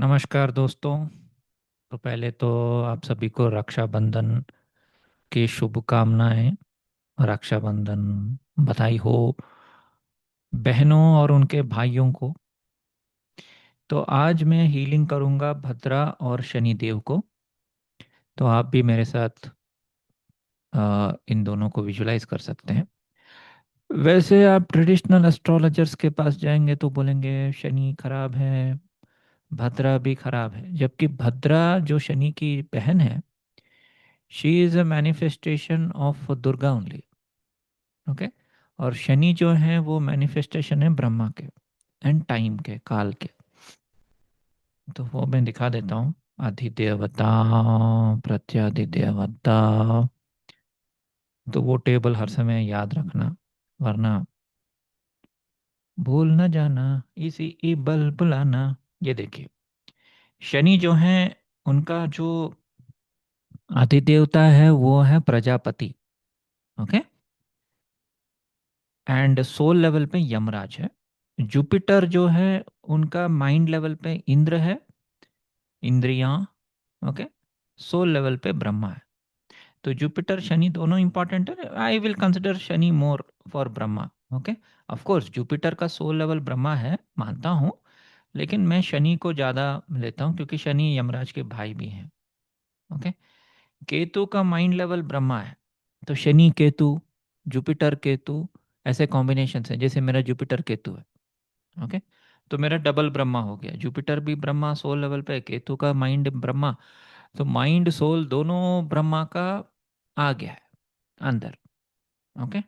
नमस्कार दोस्तों। तो पहले तो आप सभी को रक्षाबंधन की शुभकामनाएं। रक्षाबंधन बधाई हो बहनों और उनके भाइयों को। तो आज मैं हीलिंग करूंगा भद्रा और शनिदेव को। तो आप भी मेरे साथ इन दोनों को विजुलाइज कर सकते हैं। वैसे आप ट्रेडिशनल एस्ट्रोलॉजर्स के पास जाएंगे तो बोलेंगे शनि खराब है, भद्रा भी खराब है। जबकि भद्रा जो शनि की बहन है, she is a manifestation of Durga only. Okay. और शनि जो है वो मैनिफेस्टेशन है ब्रह्मा के एंड टाइम के, काल के। तो वो मैं दिखा देता हूँ। अधिदेवता, प्रत्याधिदेवता। तो वो टेबल हर समय याद रखना, वरना भूल न जाना, इसी ई बल बुलाना। ये देखिए, शनि जो है, उनका जो अधिदेवता है वो है Prajapati. Okay. And soul level पे यमराज है। जुपिटर जो है, उनका माइंड लेवल पे इंद्र है, इंद्रियां। ओके। सोल लेवल पे ब्रह्मा है। तो जुपिटर शनि दोनों इंपॉर्टेंट है। I will consider Shani more for Brahma. Okay. Of course Jupiter का सोल लेवल ब्रह्मा है, मानता हूँ। लेकिन मैं शनि को ज़्यादा लेता हूँ क्योंकि शनि यमराज के भाई भी हैं। ओके। केतु का माइंड लेवल ब्रह्मा है। तो शनि केतु, जुपिटर केतु, ऐसे कॉम्बिनेशन है। जैसे मेरा जुपिटर केतु है। ओके। तो मेरा डबल ब्रह्मा हो गया। जुपिटर भी ब्रह्मा सोल लेवल पे, केतु का माइंड ब्रह्मा। तो माइंड सोल दोनों ब्रह्मा का आ गया है अंदर। ओके।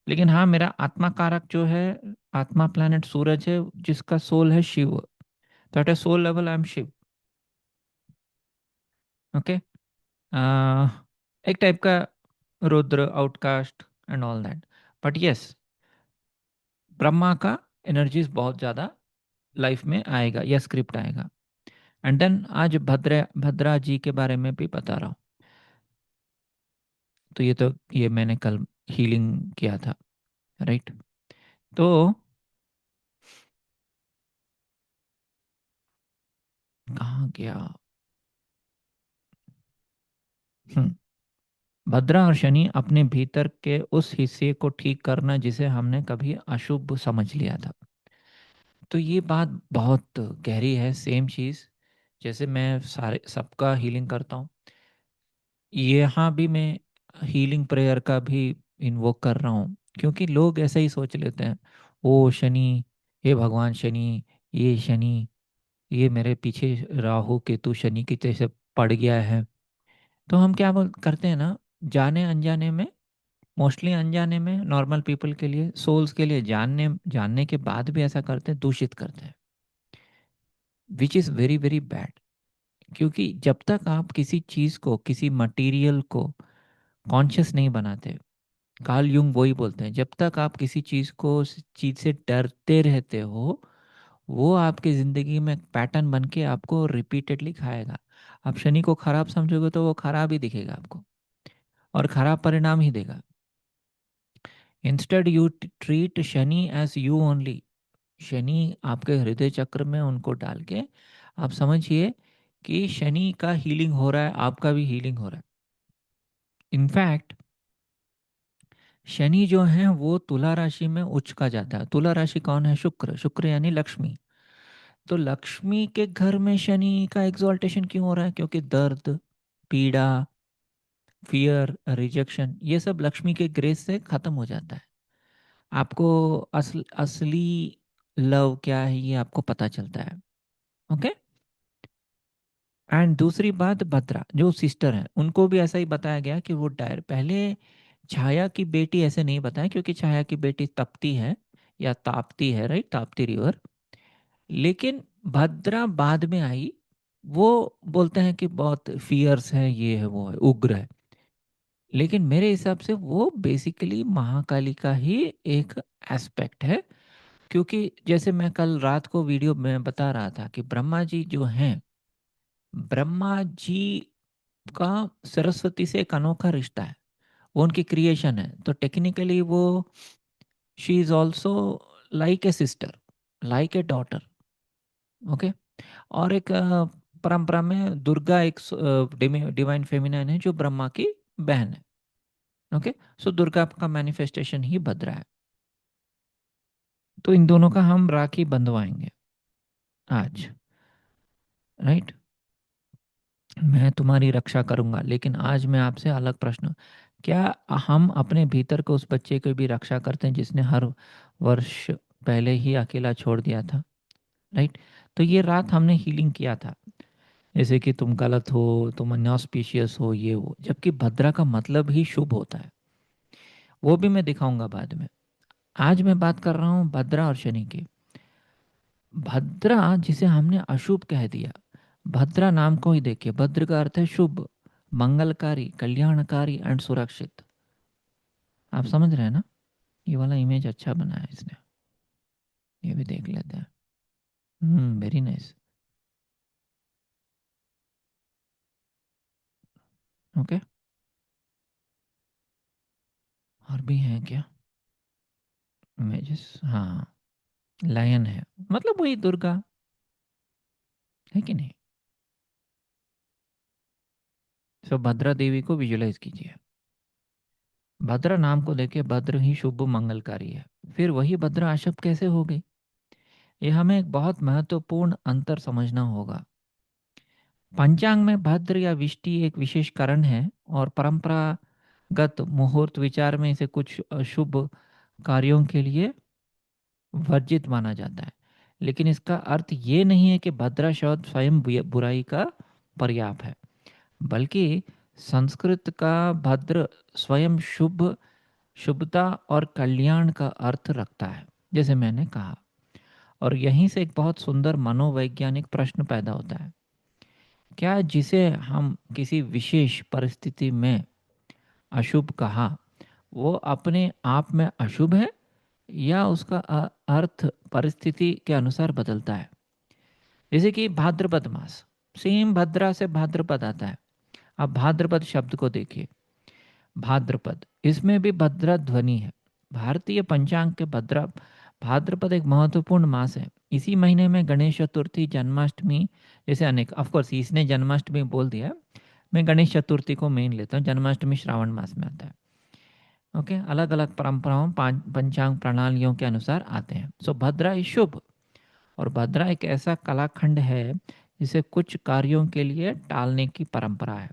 लेकिन हाँ, मेरा आत्मा कारक जो है, आत्मा प्लैनेट सूरज है, जिसका सोल है शिव। तो at a soul level I am Shiv. Okay. एक टाइप का Rudra, outcast and all that. But yes, Brahma का एनर्जीज बहुत ज़्यादा लाइफ में आएगा या स्क्रिप्ट आएगा। एंड देन आज भद्रा जी के बारे में भी बता रहा हूँ। तो ये मैंने कल हीलिंग किया था, राइट। तो कहाँ गया। हम्म भद्रा और शनि अपने भीतर के उस हिस्से को ठीक करना जिसे हमने कभी अशुभ समझ लिया था। तो ये बात बहुत गहरी है। सेम चीज़ जैसे मैं सारे सबका हीलिंग करता हूँ, यहाँ भी मैं हीलिंग प्रेयर का भी इन्वोक कर रहा हूँ। क्योंकि लोग ऐसे ही सोच लेते हैं, ओ शनि, हे भगवान शनि, ये शनि, ये मेरे पीछे राहु केतु शनि की तरह से पड़ गया है। तो हम क्या बोल करते हैं ना, जाने अनजाने में, मोस्टली अनजाने में, नॉर्मल पीपल के लिए, सोल्स के लिए, जानने जानने के बाद भी ऐसा करते हैं, दूषित करते हैं। Which is very very bad. क्योंकि जब तक आप किसी चीज़ को, किसी मटेरियल को कॉन्शियस नहीं बनाते, कार्ल युंग वही बोलते हैं, जब तक आप किसी चीज़ को, उस चीज़ से डरते रहते हो, वो आपकी ज़िंदगी में पैटर्न बन के आपको रिपीटेडली खाएगा। आप शनि को खराब समझोगे तो वो खराब ही दिखेगा आपको, और खराब परिणाम ही देगा। Instead you treat Shani as you only. Shani आपके हृदय चक्र में उनको डाल के आप समझिए कि शनि का हीलिंग हो रहा है, आपका भी हीलिंग हो रहा है। इनफैक्ट शनि जो है वो तुला राशि में उच्च का जाता है। तुला राशि कौन है? शुक्र। शुक्र यानी लक्ष्मी। तो लक्ष्मी के घर में शनि का एग्जॉल्टेशन क्यों हो रहा है? क्योंकि दर्द, पीड़ा, फियर, रिजेक्शन, ये सब लक्ष्मी के ग्रेस से खत्म हो जाता है। आपको असली लव क्या है ये आपको पता चलता है। ओके। एंड दूसरी बात, भद्रा जो सिस्टर है, उनको भी ऐसा ही बताया गया कि वो डायर पहले, छाया की बेटी ऐसे नहीं बताया क्योंकि छाया की बेटी तपती है या ताप्ती है, राइट, ताप्ती रिवर। लेकिन भद्रा बाद में आई। वो बोलते हैं कि बहुत फियर्स है, ये है, वो है, उग्र है। लेकिन मेरे हिसाब से वो बेसिकली महाकाली का ही एक एस्पेक्ट है। क्योंकि जैसे मैं कल रात को वीडियो में बता रहा था कि ब्रह्मा जी जो हैं, ब्रह्मा जी का सरस्वती से एक अनोखा रिश्ता है। वो उनकी क्रिएशन है, तो टेक्निकली वो, she is also like a sister, like a daughter. Okay. और एक परंपरा में दुर्गा एक डिवाइन फेमिनाइन है जो ब्रह्मा की बहन है। ओके, सो दुर्गा का मैनिफेस्टेशन ही भद्रा है। तो इन दोनों का हम राखी बंधवाएंगे आज, राइट। मैं तुम्हारी रक्षा करूंगा, लेकिन आज मैं आपसे अलग प्रश्न, क्या हम अपने भीतर को उस बच्चे की भी रक्षा करते हैं जिसने हर वर्ष पहले ही अकेला छोड़ दिया था, राइट। तो ये रात हमने हीलिंग किया था, जैसे कि तुम गलत हो, तुम अनऑस्पिशियस हो, ये वो, जबकि भद्रा का मतलब ही शुभ होता है। वो भी मैं दिखाऊंगा बाद में। आज मैं बात कर रहा हूँ भद्रा और शनि की। भद्रा जिसे हमने अशुभ कह दिया, भद्रा नाम को ही देखिए, भद्र का अर्थ है शुभ, मंगलकारी, कल्याणकारी एंड सुरक्षित। आप समझ रहे हैं ना? ये वाला इमेज अच्छा बना है इसने, ये भी देख लेते हैं। Very nice. ओके, और भी है क्या इमेजेस? हाँ, लायन है, मतलब वही दुर्गा है कि नहीं? सो भद्रा देवी को विजुलाइज कीजिए। भद्रा नाम को लेके, भद्र ही शुभ मंगलकारी है, फिर वही भद्रा अशुभ कैसे हो गई? ये हमें एक बहुत महत्वपूर्ण अंतर समझना होगा। पंचांग में भद्र या विष्टि एक विशेष करण है, और परंपरागत मुहूर्त विचार में इसे कुछ शुभ कार्यों के लिए वर्जित माना जाता है। लेकिन इसका अर्थ ये नहीं है कि भद्रा शब्द स्वयं बुराई का पर्याप है, बल्कि संस्कृत का भद्र स्वयं शुभ, शुभता और कल्याण का अर्थ रखता है, जैसे मैंने कहा। और यहीं से एक बहुत सुंदर मनोवैज्ञानिक प्रश्न पैदा होता है, क्या जिसे हम किसी विशेष परिस्थिति में अशुभ कहा, वो अपने आप में अशुभ है, या उसका अर्थ परिस्थिति के अनुसार बदलता है? जैसे कि भाद्रपद मास, सेम भद्रा से भाद्रपद आता है। अब भाद्रपद शब्द को देखिए, भाद्रपद, इसमें भी भद्रा ध्वनि है। भारतीय पंचांग के भद्रा भाद्रपद एक महत्वपूर्ण मास है। इसी महीने में गणेश चतुर्थी, जन्माष्टमी जैसे अनेक, ऑफ कोर्स इसने जन्माष्टमी बोल दिया, मैं गणेश चतुर्थी को मेन लेता हूँ, जन्माष्टमी श्रावण मास में आता है। ओके, अलग अलग परंपराओं पंचांग प्रणालियों के अनुसार आते हैं। सो भद्रा इज शुभ, और भद्रा एक ऐसा कलाखंड है जिसे कुछ कार्यों के लिए टालने की परंपरा है।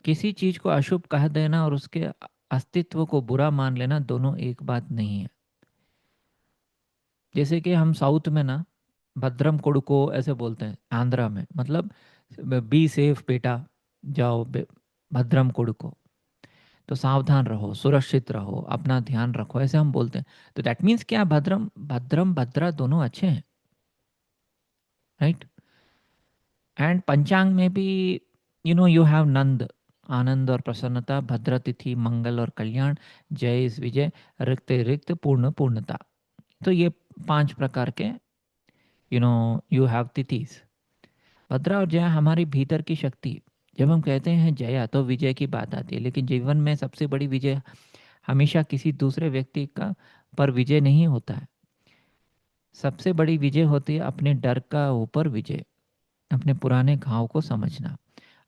किसी चीज को अशुभ कह देना और उसके अस्तित्व को बुरा मान लेना दोनों एक बात नहीं है। जैसे कि हम साउथ में ना भद्रम कोडुको ऐसे बोलते हैं, आंध्रा में मतलब बी सेफ बेटा, जाओ भद्रम कोडुको, तो सावधान रहो, सुरक्षित रहो, अपना ध्यान रखो, ऐसे हम बोलते हैं। तो दैट मीन्स क्या, भद्रम भद्रम भद्रा दोनों अच्छे हैं, राइट। एंड पंचांग में भी यू हैव नंद, आनंद और प्रसन्नता, भद्र तिथि, मंगल और कल्याण, जय इस विजय, रिक्त रिक्त, पूर्ण पूर्णता। तो ये 5 प्रकार के यू हैव तिथिस। भद्रा और जया हमारी भीतर की शक्ति। जब हम कहते हैं जया तो विजय की बात आती है, लेकिन जीवन में सबसे बड़ी विजय हमेशा किसी दूसरे व्यक्ति का पर विजय नहीं होता है। सबसे बड़ी विजय होती है अपने डर का ऊपर विजय, अपने पुराने घाव को समझना,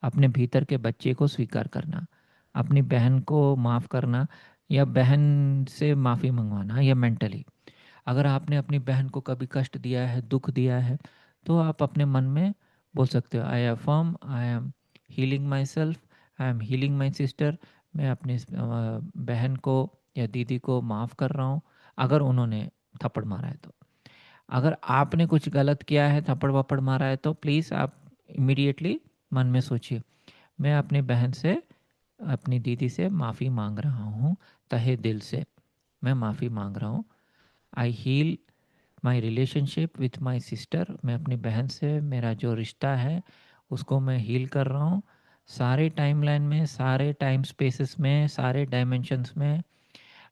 अपने भीतर के बच्चे को स्वीकार करना, अपनी बहन को माफ़ करना, या बहन से माफ़ी मंगवाना, या मेंटली अगर आपने अपनी बहन को कभी कष्ट दिया है, दुख दिया है, तो आप अपने मन में बोल सकते हो, I affirm, I am healing myself, I am healing my sister. मैं अपनी बहन को या दीदी को माफ़ कर रहा हूँ, अगर उन्होंने थप्पड़ मारा है तो। अगर आपने कुछ गलत किया है, थप्पड़ वप्पड़ मारा है, तो प्लीज़ आप इमीडिएटली मन में सोचिए, मैं अपनी बहन से, अपनी दीदी से माफ़ी मांग रहा हूँ, तहे दिल से मैं माफ़ी मांग रहा हूँ। I heal my relationship with my sister, मैं अपनी बहन से मेरा जो रिश्ता है उसको मैं हील कर रहा हूँ, सारे टाइमलाइन में, सारे टाइम स्पेसेस में, सारे डायमेंशंस में।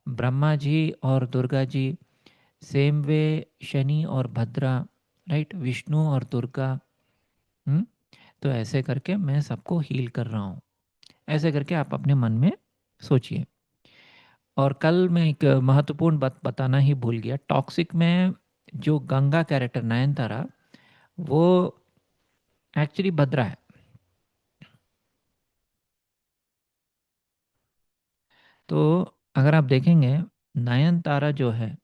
ब्रह्मा जी और दुर्गा जी सेम वे, शनि और भद्रा, राइट, विष्णु और दुर्गा। हम्म तो ऐसे करके मैं सबको हील कर रहा हूँ, ऐसे करके आप अपने मन में सोचिए। और कल मैं एक महत्वपूर्ण बात बताना ही भूल गया, टॉक्सिक में जो गंगा कैरेक्टर नयनतारा, वो एक्चुअली भद्रा है। तो अगर आप देखेंगे, नयनतारा जो है,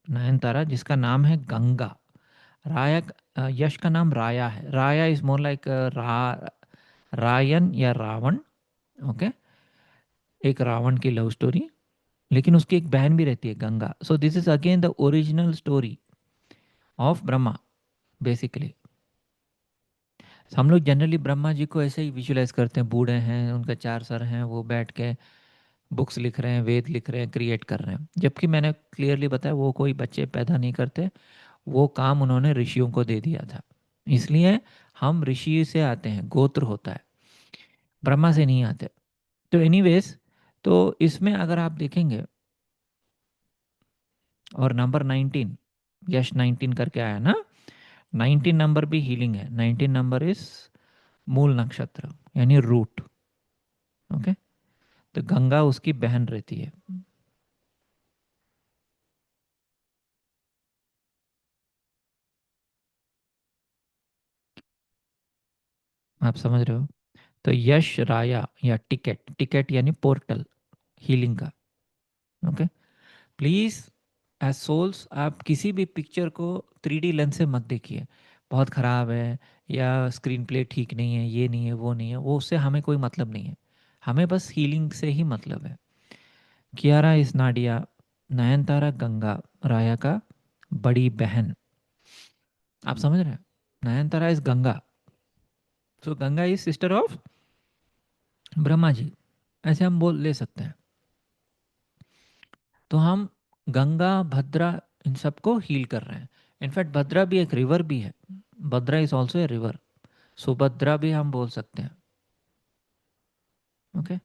नयनतारा जिसका नाम है गंगा, राया, यश का नाम राया है। राया इज मोर लाइक रायन या रावण। ओके, एक रावण की लव स्टोरी, लेकिन उसकी एक बहन भी रहती है Ganga. So this is again the original story of Brahma basically. हम लोग जनरली ब्रह्मा जी को ऐसे ही विजुलाइज करते हैं, बूढ़े हैं, उनका चार सर हैं, वो बैठ के बुक्स लिख रहे हैं, वेद लिख रहे हैं, क्रिएट कर रहे हैं। जबकि मैंने क्लियरली बताया वो कोई बच्चे पैदा नहीं करते, वो काम उन्होंने ऋषियों को दे दिया था। इसलिए हम ऋषि से आते हैं, गोत्र होता है, ब्रह्मा से नहीं आते। तो एनीवेज, तो इसमें अगर आप देखेंगे, और नंबर 19, यश 19 करके आया ना, 19 नंबर भी हीलिंग है। 19 नंबर इज मूल नक्षत्र यानी रूट। ओके, तो गंगा उसकी बहन रहती है। आप समझ रहे हो? तो यश राया या टिकट, टिकट यानी पोर्टल हीलिंग का। ओके, प्लीज़ एज सोल्स आप किसी भी पिक्चर को 3D लेंस से मत देखिए, बहुत ख़राब है या स्क्रीन प्ले ठीक नहीं है, ये नहीं है, वो नहीं है, वो उससे हमें कोई मतलब नहीं है। हमें बस हीलिंग से ही मतलब है। कियारा इस नाडिया, नयनतारा गंगा, राया का बड़ी बहन। आप समझ रहे हैं? Nayantara is Ganga, so Ganga is sister of Brahma ji, ऐसे हम बोल ले सकते हैं। तो हम गंगा, भद्रा, इन सबको हील कर रहे हैं। इनफैक्ट भद्रा भी एक रिवर भी है, Bhadra is also a river, Subhadra भी हम बोल सकते हैं। ओके,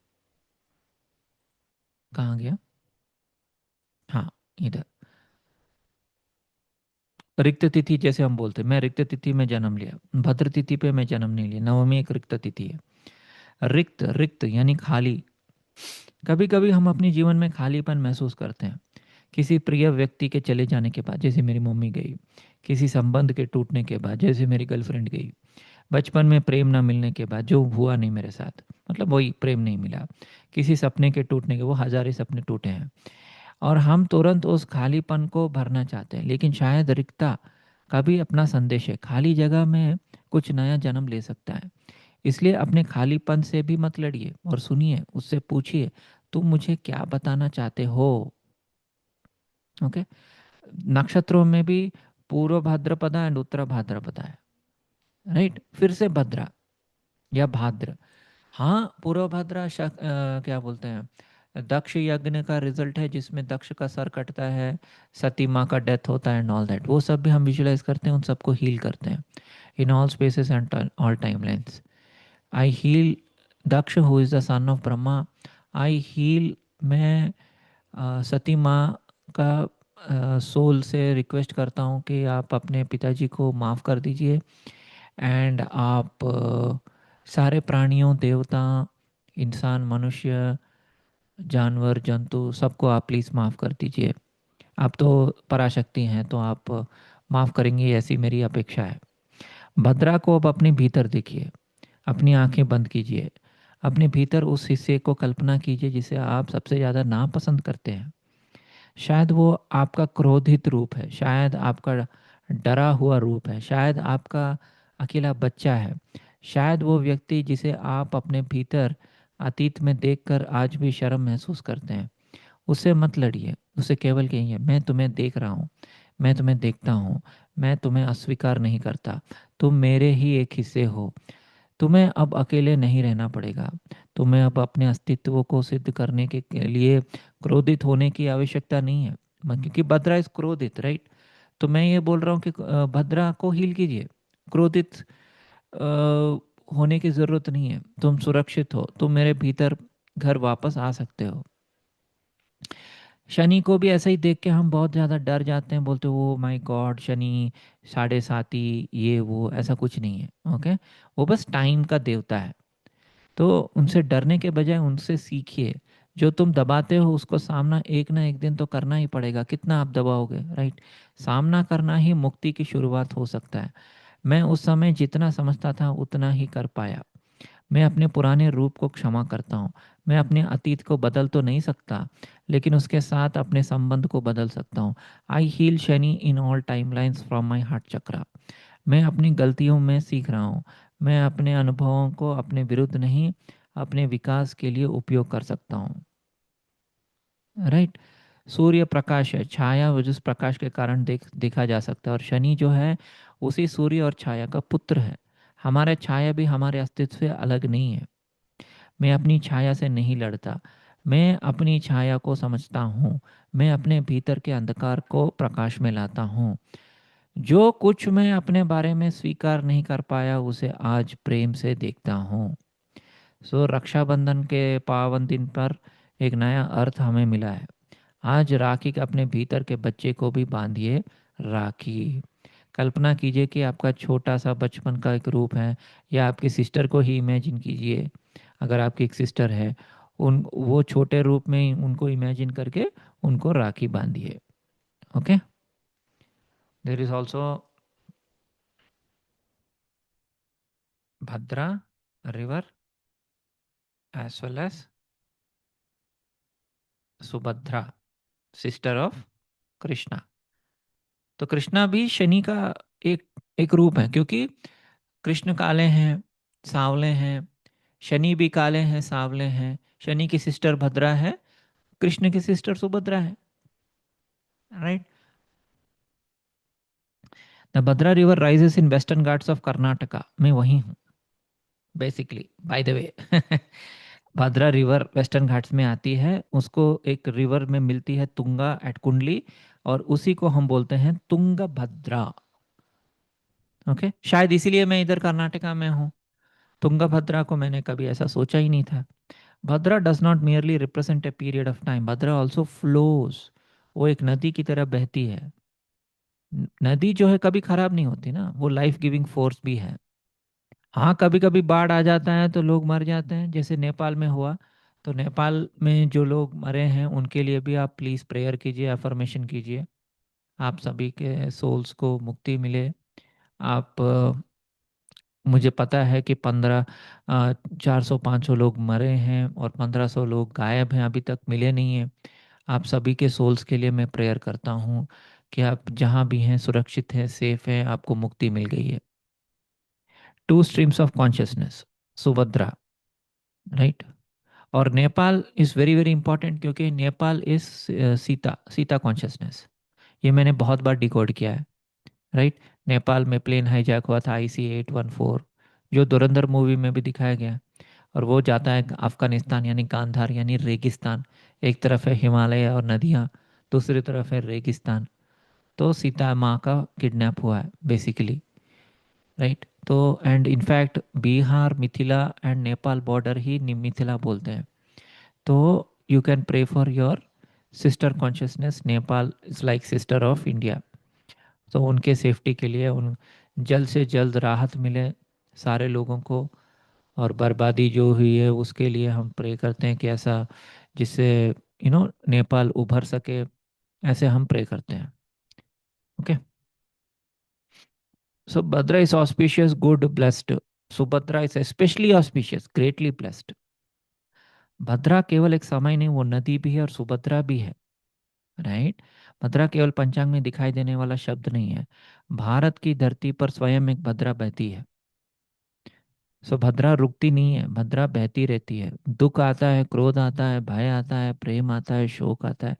कहाँ गया? हाँ, इधर। रिक्त तिथि जैसे हम बोलते हैं, मैं रिक्त तिथि में जन्म लिया, भद्र तिथि पे मैं जन्म नहीं लिया, नवमी एक रिक्त तिथि है। रिक्त, रिक्त यानी खाली। कभी कभी हम अपने जीवन में खालीपन महसूस करते हैं, किसी प्रिय व्यक्ति के चले जाने के बाद, जैसे मेरी मम्मी गई, किसी संबंध के टूटने के बाद, जैसे मेरी गर्लफ्रेंड गई, बचपन में प्रेम ना मिलने के बाद, जो हुआ नहीं मेरे साथ, मतलब वही प्रेम नहीं मिला, किसी सपने के टूटने के, वो हजारे सपने टूटे हैं, और हम तुरंत उस खालीपन को भरना चाहते हैं। लेकिन शायद रिक्ता का भी अपना संदेश है, खाली जगह में कुछ नया जन्म ले सकता है। इसलिए अपने खालीपन से भी मत लड़िए और सुनिए, उससे पूछिए, तुम मुझे क्या बताना चाहते हो? ओके, नक्षत्रों में भी पूर्व भाद्रपदा एंड उत्तर भाद्रपदा है, राइट? फिर से भद्रा या भाद्र। हाँ, पूर्व भाद्रा क्या बोलते हैं, दक्ष यज्ञ का रिजल्ट है, जिसमें दक्ष का सर कटता है, सती माँ का डेथ होता है एंड ऑल दैट, वो सब भी हम विजुलाइज करते हैं, उन सबको हील करते हैं in all spaces and all timelines. I heal Daksh who is the son of Brahma. I heal, मैं सती माँ का सोल से रिक्वेस्ट करता हूँ कि आप अपने पिताजी को माफ़ कर दीजिए, एंड आप सारे प्राणियों, देवता, इंसान, मनुष्य, जानवर, जंतु, सबको आप प्लीज़ माफ़ कर दीजिए। आप तो पराशक्ति हैं, तो आप माफ़ करेंगी, ऐसी मेरी अपेक्षा है। भद्रा को अब अपने भीतर देखिए, अपनी आंखें बंद कीजिए, अपने भीतर उस हिस्से को कल्पना कीजिए जिसे आप सबसे ज़्यादा नापसंद करते हैं। शायद वो आपका क्रोधित रूप है, शायद आपका डरा हुआ रूप है, शायद आपका अकेला बच्चा है, शायद वो व्यक्ति जिसे आप अपने भीतर अतीत में देखकर आज भी शर्म महसूस करते हैं। उससे मत लड़िए, उसे केवल कहिए, मैं तुम्हें देख रहा हूँ, मैं तुम्हें देखता हूँ, मैं तुम्हें अस्वीकार नहीं करता, तुम मेरे ही एक हिस्से हो। तुम्हें अब अकेले नहीं रहना पड़ेगा, तुम्हें अब अपने अस्तित्व को सिद्ध करने के लिए क्रोधित होने की आवश्यकता नहीं है, क्योंकि भद्रा इज क्रोधित, राइट? तो मैं ये बोल रहा हूँ कि भद्रा को हील कीजिए। क्रोधित होने की ज़रूरत नहीं है, तुम सुरक्षित हो, तुम मेरे भीतर घर वापस आ सकते हो। शनि को भी ऐसा ही देख के हम बहुत ज़्यादा डर जाते हैं, बोलते हो माय गॉड शनि, साढ़े साती, ये वो, ऐसा कुछ नहीं है। ओके, वो बस टाइम का देवता है। तो उनसे डरने के बजाय उनसे सीखिए, जो तुम दबाते हो उसको सामना एक ना एक दिन तो करना ही पड़ेगा, कितना आप दबाओगे, राइट? सामना करना ही मुक्ति की शुरुआत हो सकता है। मैं उस समय जितना समझता था उतना ही कर पाया। मैं अपने पुराने रूप को क्षमा करता हूँ। मैं अपने अतीत को बदल तो नहीं सकता, लेकिन उसके साथ अपने संबंध को बदल सकता हूँ। I heal Shani in all timelines from my heart chakra. मैं अपनी गलतियों में सीख रहा हूँ। मैं अपने अनुभवों को अपने विरुद्ध नहीं, अपने विकास के लिए उपयोग कर सकता हूँ। राइट। सूर्य प्रकाश है, छाया वो जिस प्रकाश के कारण देखा जा सकता है, और शनि जो है उसी सूर्य और छाया का पुत्र है। हमारे छाया भी हमारे अस्तित्व से अलग नहीं है। मैं अपनी छाया से नहीं लड़ता, मैं अपनी छाया को समझता हूँ। मैं अपने भीतर के अंधकार को प्रकाश में लाता हूँ। जो कुछ मैं अपने बारे में स्वीकार नहीं कर पाया उसे आज प्रेम से देखता हूँ। सो रक्षाबंधन के पावन दिन पर एक नया अर्थ हमें मिला है। आज राखी के अपने भीतर के बच्चे को भी बांधिए राखी। कल्पना कीजिए कि आपका छोटा सा बचपन का एक रूप है, या आपकी सिस्टर को ही इमेजिन कीजिए। अगर आपकी एक सिस्टर है, उन वो छोटे रूप में उनको इमेजिन करके उनको राखी बांधिए। Okay. There is also Bhadra river as well as Subhadra, sister of Krishna. तो कृष्णा भी शनि का एक एक रूप है, क्योंकि कृष्ण काले हैं, सांवले हैं। शनि भी काले हैं, सांवले हैं। शनि की सिस्टर भद्रा है, कृष्ण की सिस्टर सुभद्रा है। Right. The Bhadra river rises in western Ghats of Karnataka. मैं वही हूँ basically, bye the way. Bhadra river western Ghats में आती है, उसको एक रिवर में मिलती है तुंगा एट कुंडली, और उसी को हम बोलते हैं तुंगभद्रा। ओके, शायद इसीलिए मैं इधर कर्नाटका में हूँ। तुंगभद्रा को मैंने कभी ऐसा सोचा ही नहीं था। Bhadra does not merely represent a period of time, Bhadra also flows. वो एक नदी की तरह बहती है। नदी जो है कभी खराब नहीं होती ना, वो लाइफ गिविंग फोर्स भी है। हाँ, कभी कभी बाढ़ आ जाता है तो लोग मर जाते हैं, जैसे नेपाल में हुआ। तो नेपाल में जो लोग मरे हैं उनके लिए भी आप प्लीज़ प्रेयर कीजिए, अफर्मेशन कीजिए। आप सभी के सोल्स को मुक्ति मिले। आप मुझे पता है कि 400 500 लोग मरे हैं और 1500 लोग गायब हैं, अभी तक मिले नहीं हैं। आप सभी के सोल्स के लिए मैं प्रेयर करता हूँ कि आप जहाँ भी हैं सुरक्षित हैं, सेफ हैं, आपको मुक्ति मिल गई है। Two streams of consciousness, Subhadra. Right. और Nepal is very very important, क्योंकि नेपाल इज सीता, सीता कॉन्शियसनेस। ये मैंने बहुत बार डिकोड किया है। राइट। नेपाल में प्लेन हाईजैक हुआ था IC-814, जो धुरंधर मूवी में भी दिखाया गया है। और वो जाता है अफगानिस्तान, यानी गांधार यानी रेगिस्तान। एक तरफ है हिमालय और नदियाँ, दूसरी तरफ है रेगिस्तान। तो सीता माँ का किडनैप हुआ है बेसिकली। राइट। तो and in fact Bihar, Mithila and Nepal border ही मिथिला बोलते हैं। तो you can pray for your sister consciousness. Nepal is like sister of India. तो उनके सेफ्टी के लिए, उन जल्द से जल्द राहत मिले सारे लोगों को। और बर्बादी जो हुई है उसके लिए हम प्रे करते हैं कि ऐसा, जिससे नेपाल उभर सके, ऐसे हम प्रे करते हैं। Okay. So Bhadra is auspicious, good, blessed. Subhadra is specially auspicious, greatly blessed. Bhadra केवल एक समय नहीं, वो नदी भी है और सुभद्रा भी है। राइट। भद्रा केवल पंचांग में दिखाई देने वाला शब्द नहीं है, भारत की धरती पर स्वयं एक भद्रा बहती है। सो भद्रा रुकती नहीं है, भद्रा बहती रहती है। दुख आता है, क्रोध आता है, भय आता है, प्रेम आता है, शोक आता है।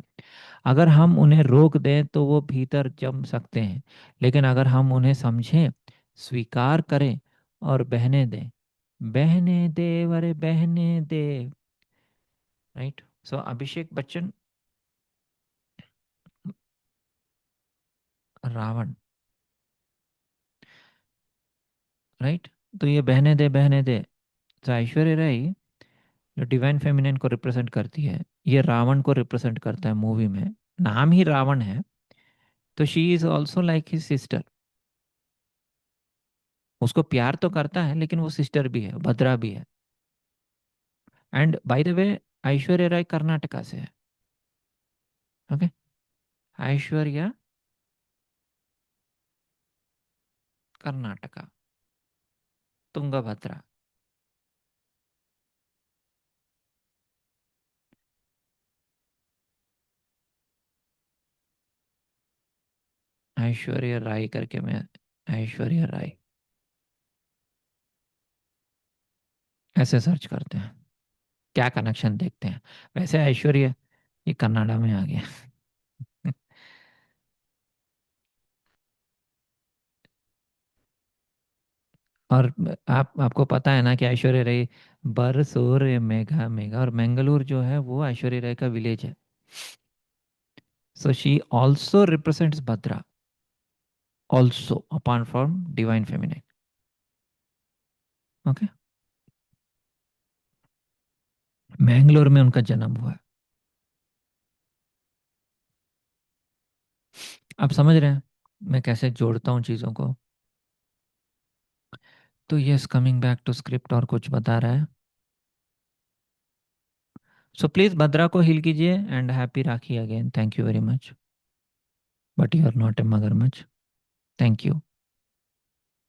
अगर हम उन्हें रोक दें तो वो भीतर जम सकते हैं, लेकिन अगर हम उन्हें समझें, स्वीकार करें और बहने दें, बहने दे वरे बहने दे। राइट। सो अभिषेक बच्चन, रावण। राइट। तो ये बहने दे बहने दे, तो ऐश्वर्या राय जो डिवाइन फेमिनिन को रिप्रेजेंट करती है, ये रावण को रिप्रेजेंट करता है मूवी में। नाम ही रावण है, तो she is also like his sister. उसको प्यार तो करता है, लेकिन वो सिस्टर भी है, भद्रा भी है। And by the way, Aishwarya Rai Karnataka से है। ओके। ऐश्वर्या कर्नाटका। तुंगभद्रा। ऐश्वर्या राय करके मैं, ऐश्वर्या राय ऐसे सर्च करते हैं, क्या कनेक्शन देखते हैं। वैसे ऐश्वर्या ये कन्नाडा में आ गया। और आपको पता है ना कि ऐश्वर्या राय बरसोर मेघा मेघा, और मैंगलोर जो है वो ऐश्वर्या राय का विलेज है। So she also represents Bhadra, also apart from divine feminine. Okay. Mangalore में उनका जन्म हुआ है। आप समझ रहे हैं मैं कैसे जोड़ता हूँ चीज़ों को। तो yes, coming back to script, और कुछ बता रहा है। सो प्लीज़ भद्रा को हील कीजिए, and happy Rakhi again, thank you very much, but you are not a मगरमच्छ। Thank you.